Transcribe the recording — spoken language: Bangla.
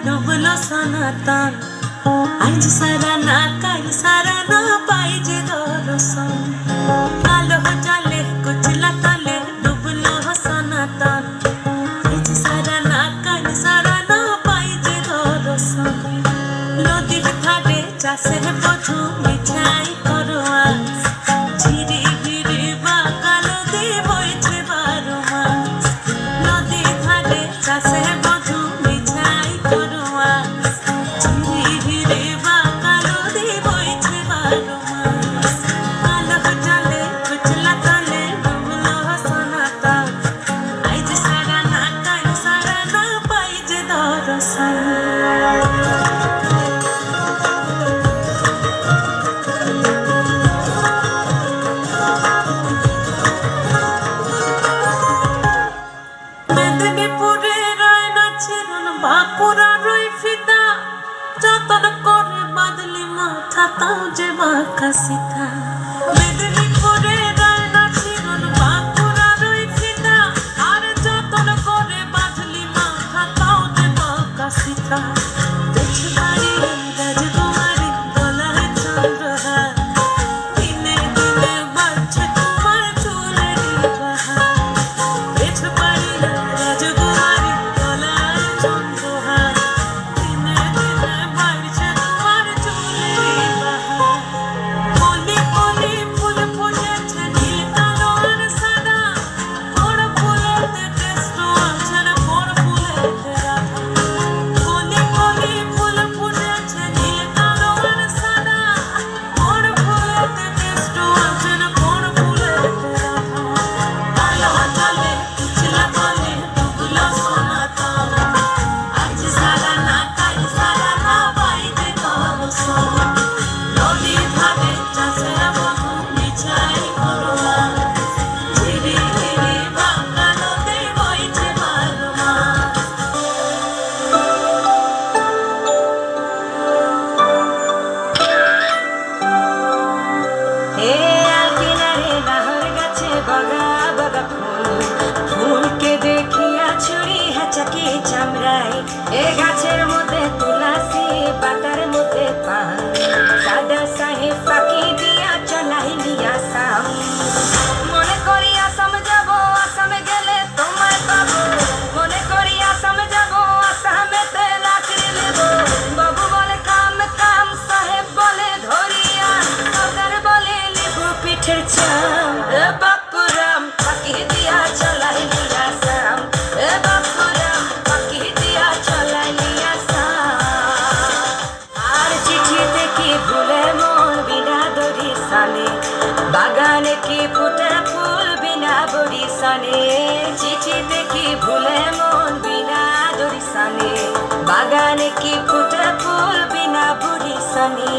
ডুবলো সনাতন। আজ সারা না কাল সারা না পাই যে দর্শন। কালো জলে কুচলা তলে ডুবলো সনাতন। আজ সারা না কাল সারা না পাই যে দর্শন। নদীর ধারে চাষের বধূ মিঠাই করোয়া। ঝিরি ঝিরি বাঁকালো দিয়ে বইছে 12 মাস। নদীর ধারে চাষের বধূ মিঠাই করোয়া। ঝিরি ঝিরি বাঁকালো দিয়ে বইছে 12 মাস। কালো জলে কুচলা তলে ডুবলো সনাতন। আজ সারা না কাল সারা না পাই যে দর্শন। মেদিনীপুরের আয়না ছিলন বাঁকুড়ার ওই ফিতা। যতন করে বাদলি মাথা তাও যে বাঁকা সিথা। মেদিনীপুরের আয়না ছিলন বাঁকুড়ার ওই ফিতা। আর যতন করে বাদলি মাথা তাও যে বাঁকা সিথা। দেশবাড়ি রাজকুমারী গলায় চন্দ্রহার। দিনে দিনে বাড়ছে তোমার চুলেরই বাহার। দেশবাড়ি রাজকুমারী গলায় চন্দ্রহার। দিনে দিনে বাড়ছে তোমার চুলেরই বাহার। কলি কলি ফুল ফুটেছে নীল কালো আর সাদা। বড় ফুলেতে কেষ্ট আছে রে বড় ফুলেতে রাধা। কলি কলি ফুল ফুটেছে নীল কালো আর সাদা। বড় ফুলেতে কেষ্ট আছে রে বড় ফুলেতে রাধা। কালো জলে কুচলা তলে ডুবলো সনাতন। আজ সারা না কাল সারা না পাই যে দর্শন। নদীর ধারে চাষের বধূ মিঠাই করোয়া। ঝিরি ঝিরি বাঁকালোতে বইছে 12 মাস। হে আলকিনারে নাহর গাছে বগা বগা ফুল। ফুলকে দেখিয়া ছুরি হাঁচাকি চামড়াই। এ গাছের মধ্যে তুলসী পাতার মধ্যে পান। দাদা সাহেব ফাঁকি দিয়া চলাইলি আসাম। মনে করি আসাম যাব, আসামে গেলে তোমায় পাবো। মনে করি আসাম যাব, আসামেতে লাকড়ি নেব। বাবু বলে কাম কাম, সাহেব বলে ধরিয়া। সর্দার বলে লিবু পিঠের চাম। এ বাপুরাম ফাঁকি দিয়া চলাইলি আসাম। এ বাপুরাম ফাঁকি দিয়া চলাইলি আসাম। আর চিঠিতে কি ভুলে মন বিনা দড়ি সানে। বাগানে কি ফুটে ফুল বিনা বড়ি সানে। চিঠিতে কি ভুলে মন বিনা দড়ি সানে। বাগানে কি ফুটে ফুল বিনা বড়ি সানে।